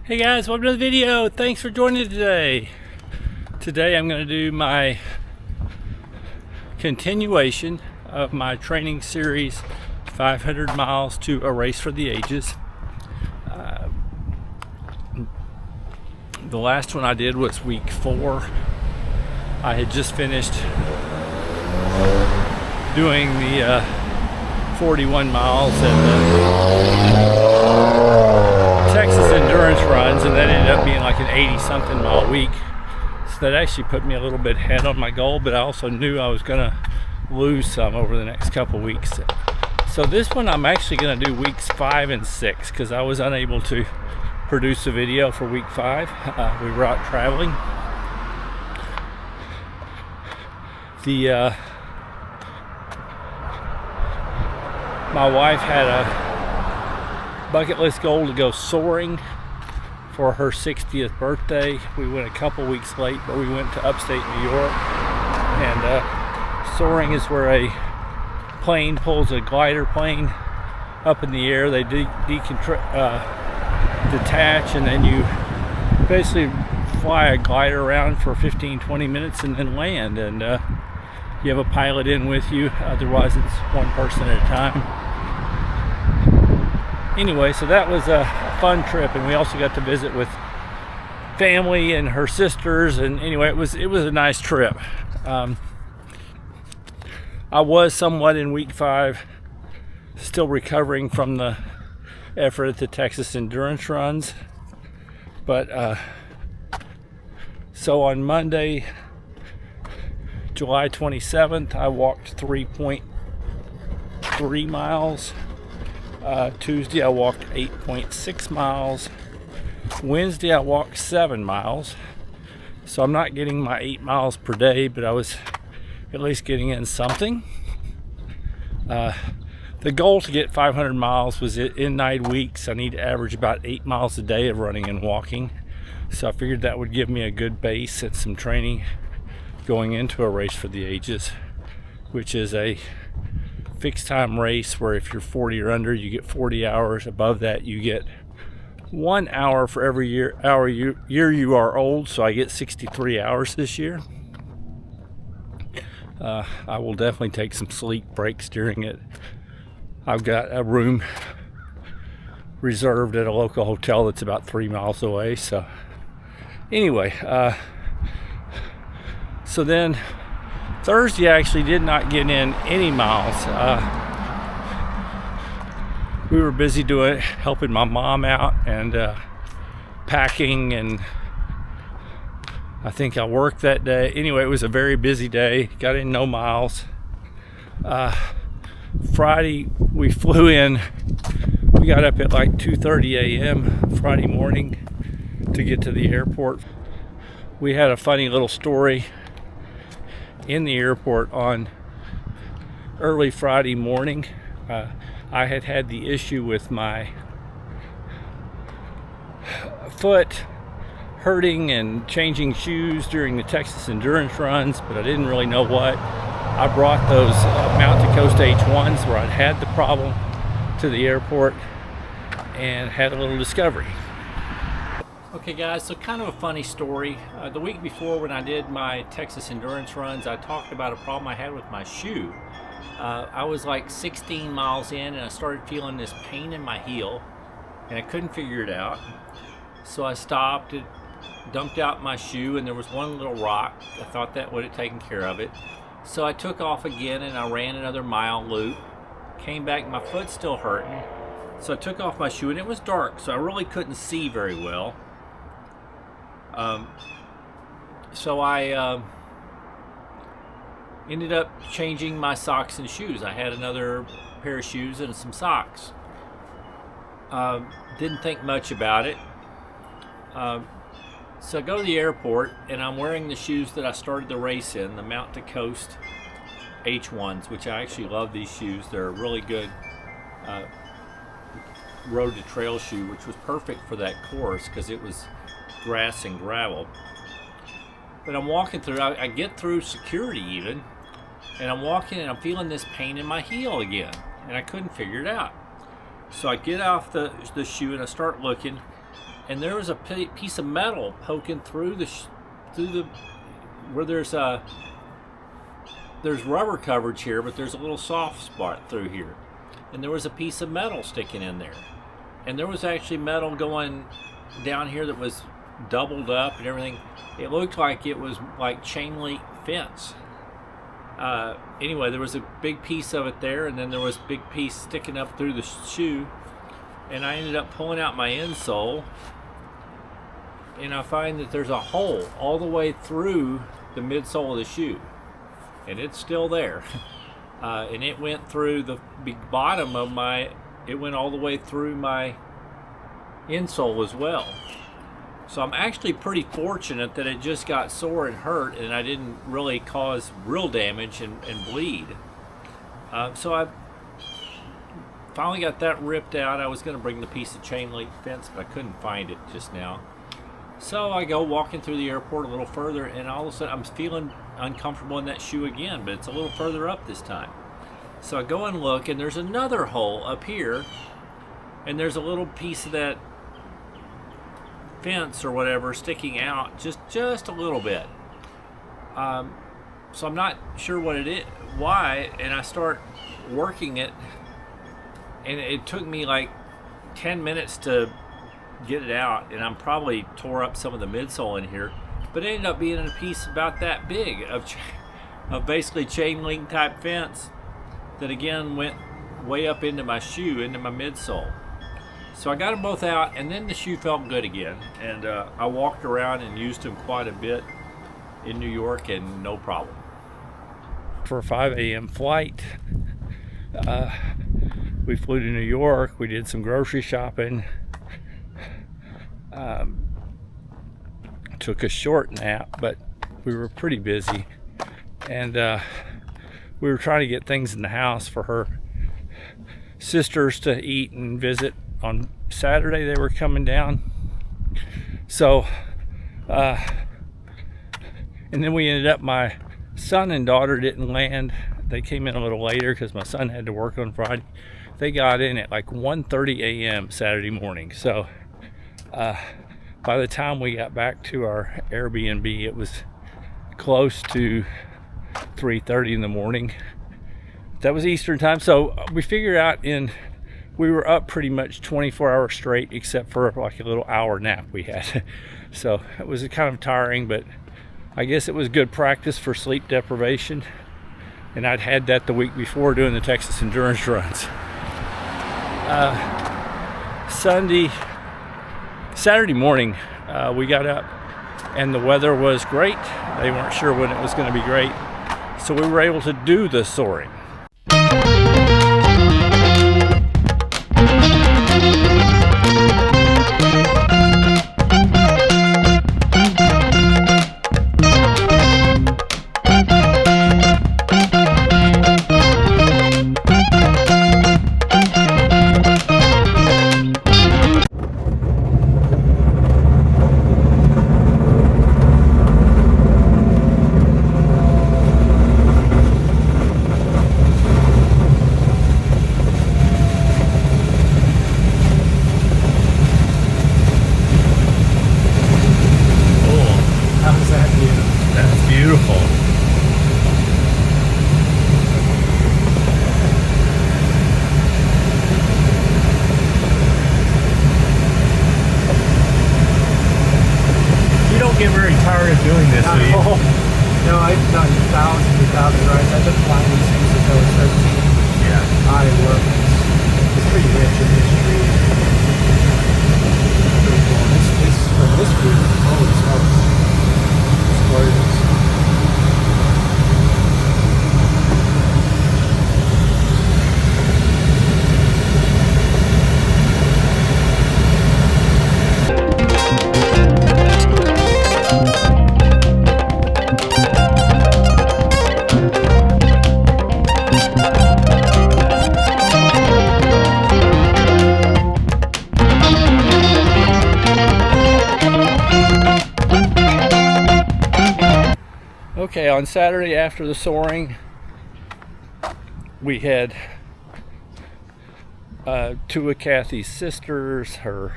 Hey guys, welcome to the video. Thanks for joining today. Today I'm going to do my continuation of my training series, 500 miles to a race for the ages. The last one I did was week 4. I had just finished doing the 41 miles at the Texas endurance runs, and that ended up being like an 80-something mile week. So that actually put me a little bit ahead on my goal, but I also knew I was going to lose some over the next couple weeks. So this one I'm actually going to do weeks 5 and 6 because I was unable to produce a video for week 5. We were out traveling. My wife had a bucket list goal to go soaring for her 60th birthday. We went a couple weeks late, but we went to upstate New York. And soaring is where a plane pulls a glider plane up in the air. They detach, and then you basically fly a glider around for 15-20 minutes and then land. And you have a pilot in with you, otherwise it's one person at a time. Anyway, so that was a fun trip, and we also got to visit with family and her sisters, and anyway, it was a nice trip. I was somewhat in week 5 still recovering from the effort at the Texas endurance runs, but so on Monday, July 27th, I walked 3.3 miles. Tuesday I walked 8.6 miles. Wednesday I walked 7 miles. So I'm not getting my 8 miles per day, but I was at least getting in something. The goal to get 500 miles was in 9 weeks. I need to average about 8 miles a day of running and walking. So I figured that would give me a good base and some training going into a race for the ages, which is a fixed time race where if you're 40 or under, you get 40 hours. Above that, you get 1 hour for every year you are old. So I get 63 hours this year. I will definitely take some sleep breaks during it. I've got a room reserved at a local hotel that's about 3 miles away. So anyway, so then Thursday I actually did not get in any miles. We were busy helping my mom out and packing, and I think I worked that day. Anyway, it was a very busy day. Got in no miles. Friday we flew in. We got up at like 2:30 a.m. Friday morning to get to the airport. We had a funny little story in the airport on early Friday morning. I had the issue with my foot hurting and changing shoes during the Texas endurance runs, but I didn't really know what. I brought those Mount to Coast H1s where I'd had the problem to the airport and had a little discovery. Okay guys, so kind of a funny story. The week before when I did my Texas endurance runs, I talked about a problem I had with my shoe. I was like 16 miles in and I started feeling this pain in my heel and I couldn't figure it out. So I stopped, dumped out my shoe, and there was one little rock. I thought that would have taken care of it. So I took off again and I ran another mile loop. Came back, my foot's still hurting. So I took off my shoe and it was dark, so I really couldn't see very well. So I ended up changing my socks and shoes. I had another pair of shoes and some socks. Didn't think much about it. So I go to the airport and I'm wearing the shoes that I started the race in, the Mount to Coast H1s, which I actually love these shoes. They're a really good road to trail shoe, which was perfect for that course because it was grass and gravel. But I'm walking through, I get through security even, and I'm walking and I'm feeling this pain in my heel again, and I couldn't figure it out. So I get off the shoe and I start looking, and there was a piece of metal poking through the where there's rubber coverage here, but there's a little soft spot through here, and there was a piece of metal sticking in there, and there was actually metal going down here that was doubled up and everything. It looked like it was like chain link fence. Anyway, there was a big piece of it there, and then there was a big piece sticking up through the shoe, and I ended up pulling out my insole, and I find that there's a hole all the way through the midsole of the shoe, and it's still there. And it went through the bottom of it went all the way through my insole as well. So I'm actually pretty fortunate that it just got sore and hurt, and I didn't really cause real damage and bleed. So I finally got that ripped out. I was going to bring the piece of chain link fence, but I couldn't find it just now. So I go walking through the airport a little further, and all of a sudden I'm feeling uncomfortable in that shoe again, but it's a little further up this time. So I go and look, and there's another hole up here, and there's a little piece of that fence or whatever sticking out just a little bit. So I'm not sure what it is, why, and I start working it, and it took me like 10 minutes to get it out, and I'm probably tore up some of the midsole in here, but it ended up being a piece about that big of basically chain link type fence that again went way up into my shoe, into my midsole. So I got them both out, and then the shoe felt good again, and I walked around and used them quite a bit in New York, and no problem. For a 5 a.m. flight, we flew to New York. We did some grocery shopping, took a short nap, but we were pretty busy, and we were trying to get things in the house for her sisters to eat and visit. On Saturday they were coming down, so and then we ended up, my son and daughter didn't land. They came in a little later because my son had to work on Friday. They got in at like 1:30 a.m. Saturday morning, so by the time we got back to our Airbnb, it was close to 3:30 in the morning. That was Eastern time, so we figured out we were up pretty much 24 hours straight, except for like a little hour nap we had. So it was kind of tiring, but I guess it was good practice for sleep deprivation. And I'd had that the week before doing the Texas endurance runs. Saturday morning, we got up and the weather was great. They weren't sure when it was going to be great, so we were able to do the soaring. Get very tired of doing this, do you? No, I've done thousands and thousands of rides. I've been flying these things since I was 13. Yeah. I work. It's pretty rich in history. Pretty cool. This from this view, holy smokes. It's gorgeous. Okay, on Saturday after the soaring, we had two of Kathy's sisters, her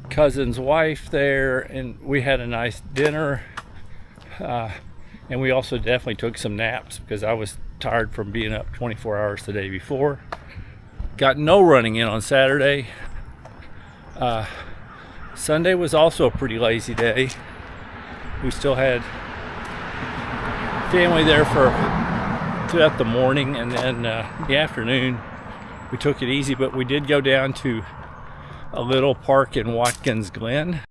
cousin's wife there, and we had a nice dinner. And we also definitely took some naps because I was tired from being up 24 hours the day before. Got no running in on Saturday. Sunday was also a pretty lazy day. We still had family there throughout the morning, and then the afternoon we took it easy, but we did go down to a little park in Watkins Glen.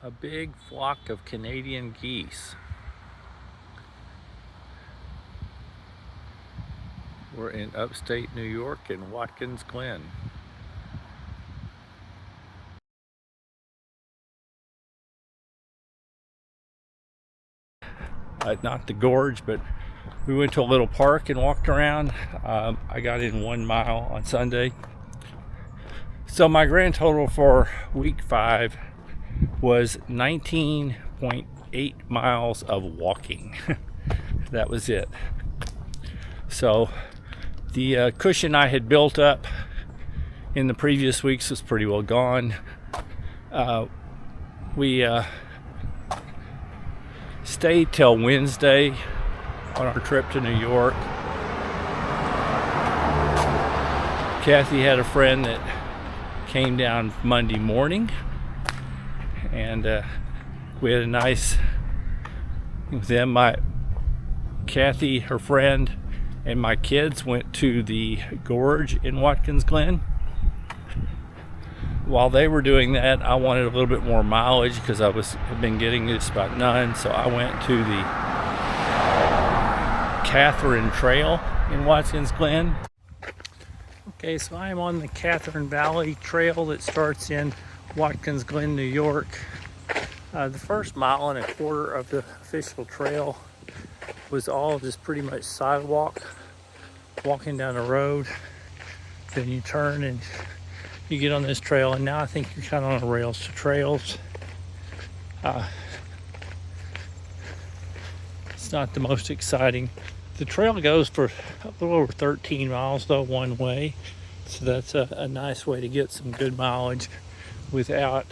A big flock of Canadian geese. We're in upstate New York in Watkins Glen. Not the gorge, but we went to a little park and walked around. I got in 1 mile on Sunday. So my grand total for week 5 was 19.8 miles of walking. That was it. So the cushion I had built up in the previous weeks was pretty well gone. We stayed till Wednesday on our trip to New York. Kathy had a friend that came down Monday morning, and we had a nice with them. Kathy, her friend, and my kids went to the gorge in Watkins Glen. While they were doing that, I wanted a little bit more mileage because had been getting just about none. So I went to the Catherine Trail in Watkins Glen. Okay, so I am on the Catherine Valley Trail that starts in Watkins Glen, New York. The first 1.25 miles of the official trail was all just pretty much sidewalk, walking down the road. Then you turn and you get on this trail, and now I think you're kind of on rails to trails. It's not the most exciting. The trail goes for a little over 13 miles though, one way. So that's a nice way to get some good mileage without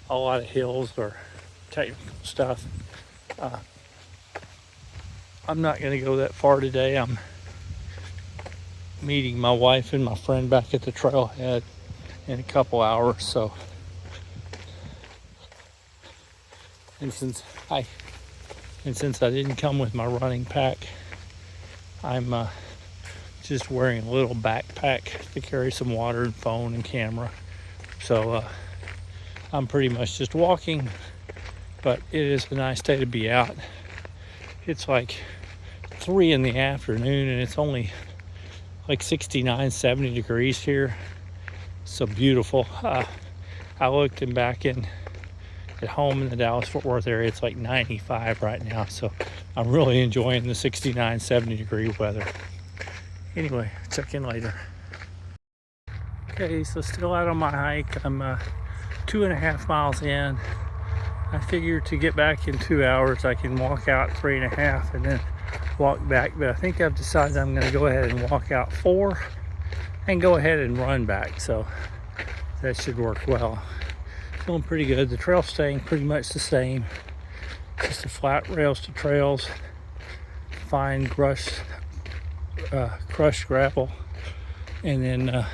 a lot of hills or technical stuff. I'm not going to go that far today. I'm meeting my wife and my friend back at the trailhead in a couple hours. So, and since I didn't come with my running pack, I'm just wearing a little backpack to carry some water and phone and camera. So I'm pretty much just walking, but it is a nice day to be out. It's like 3 in the afternoon, and it's only like 69, 70 degrees here. So beautiful. I looked and back at home in the Dallas-Fort Worth area, it's like 95 right now. So I'm really enjoying the 69, 70 degree weather. Anyway, check in later. Okay, so still out on my hike. I'm 2.5 miles in. I figured to get back in 2 hours, I can walk out 3.5 and then walk back. But I think I've decided I'm going to go ahead and walk out 4 and go ahead and run back. So that should work well. Feeling pretty good. The trail's staying pretty much the same. Just a flat rails to trails, fine crushed gravel, and then there's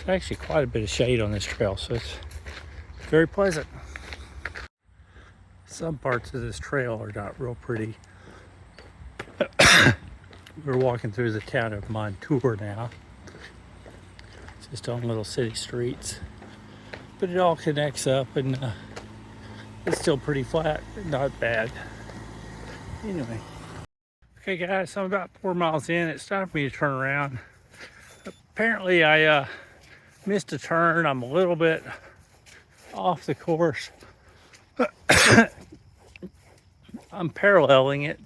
actually quite a bit of shade on this trail, so it's very pleasant. Some parts of this trail are not real pretty. We're walking through the town of Montour now, just on little city streets, but it all connects up, and it's still pretty flat, not bad. Anyway, okay guys, so I'm about 4 miles in. It's time for me to turn around. Apparently I missed a turn. I'm a little bit off the course. I'm paralleling it.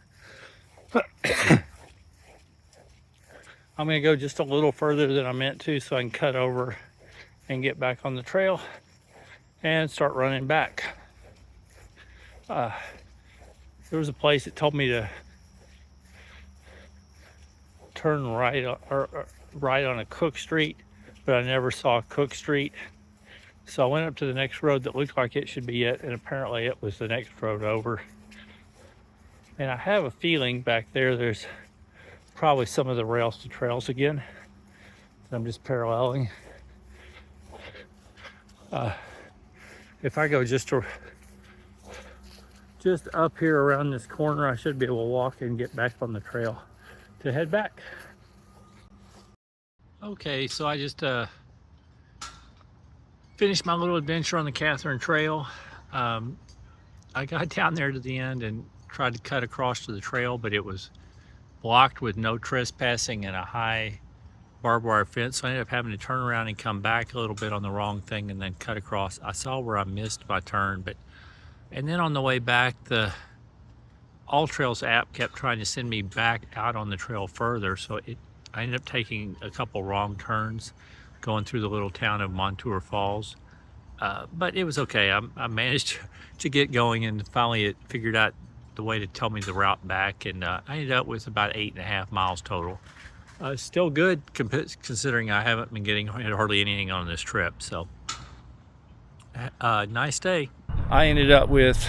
I'm going to go just a little further than I meant to so I can cut over and get back on the trail and start running back. There was a place that told me to turn right or right on a Cook Street, but I never saw Cook Street. So I went up to the next road that looked like it should be it, and apparently it was the next road over. And I have a feeling back there's probably some of the rails to trails again. I'm just paralleling. If I go just up here around this corner, I should be able to walk and get back on the trail to head back. Okay, so I just finished my little adventure on the Catherine Trail. I got down there to the end and tried to cut across to the trail, but it was blocked with no trespassing and a high barbed wire fence. So I ended up having to turn around and come back a little bit on the wrong thing and then cut across. I saw where I missed my turn, and then on the way back, the All Trails app kept trying to send me back out on the trail further. So I ended up taking a couple wrong turns going through the little town of Montour Falls. But it was okay. I managed to get going, and finally it figured out the way to tell me the route back, and I ended up with about 8.5 miles total. Still good considering I haven't been getting hardly anything on this trip. So nice day. I ended up with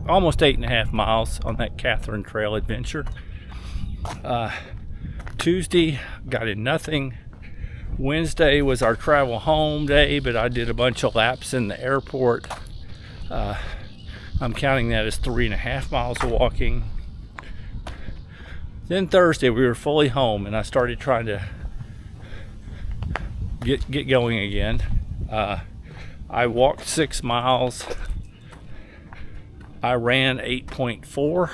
almost 8.5 miles on that Catherine Trail adventure. Tuesday got in nothing. Wednesday was our travel home day, but I did a bunch of laps in the airport. I'm counting that as 3.5 miles of walking. Then Thursday we were fully home, and I started trying to get going again. I walked 6 miles. I ran 8.4.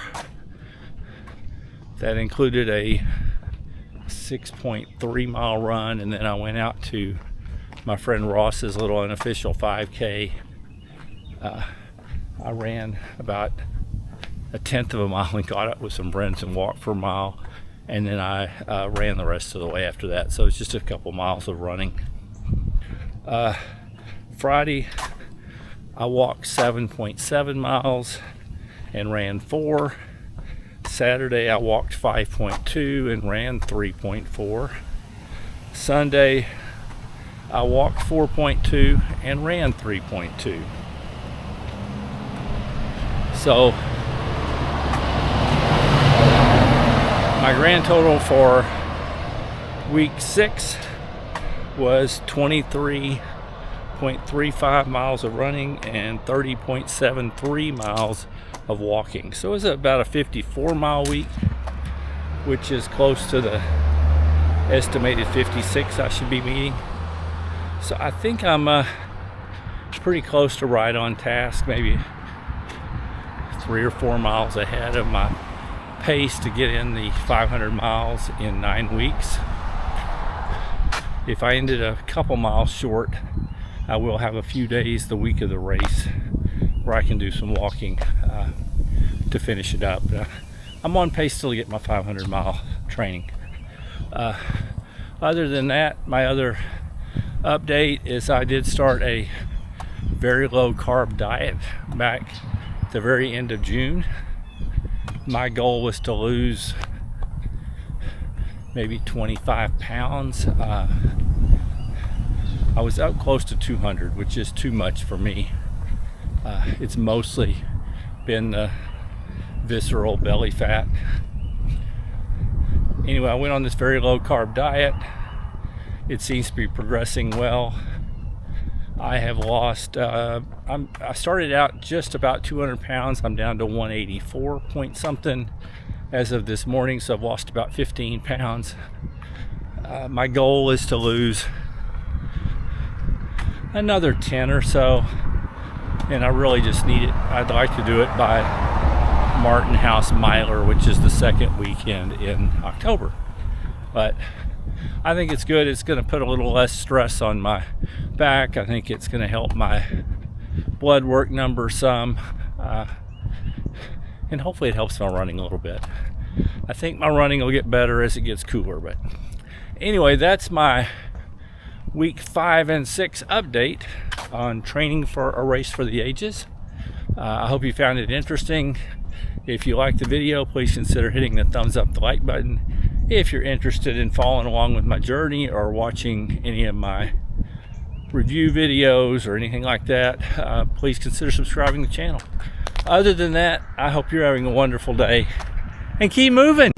That included a 6.3 mile run, and then I went out to my friend Ross's little unofficial 5K. I ran about 1/10 of a mile and got up with some friends and walked for a mile, and then I ran the rest of the way after that. So it's just a couple miles of running. Friday I walked 7.7 miles and ran 4. Saturday I walked 5.2 and ran 3.4. Sunday I walked 4.2 and ran 3.2. So my grand total for week 6 was 23.35 miles of running and 30.73 miles of walking. So it was about a 54 mile week, which is close to the estimated 56 I should be meeting. So I think I'm pretty close to right on task, maybe 3 or 4 miles ahead of my pace to get in the 500 miles in 9 weeks. If I ended a couple miles short, I will have a few days the week of the race where I can do some walking to finish it up. I'm on pace still to get my 500 mile training. Other than that, my other update is I did start a very low carb diet back at the very end of June. My goal was to lose maybe 25 pounds. I was up close to 200, which is too much for me. It's mostly been the visceral belly fat. Anyway, I went on this very low carb diet. It seems to be progressing well. I have lost, I started out just about 200 pounds. I'm down to 184 point something as of this morning, so I've lost about 15 pounds. My goal is to lose another 10 or so, and I really just need it. I'd like to do it by Martin House Miler, which is the second weekend in October. But I think it's good. It's going to put a little less stress on my back. I think it's going to help my blood work number some, and hopefully it helps my running a little bit. I think my running will get better as it gets cooler. But anyway, that's my week 5 and 6 update on training for a race for the ages. I hope you found it interesting. If you liked the video, please consider hitting the thumbs up, the like button. If you're interested in following along with my journey or watching any of my review videos or anything like that, please consider subscribing to the channel. Other than that, I hope you're having a wonderful day and keep moving.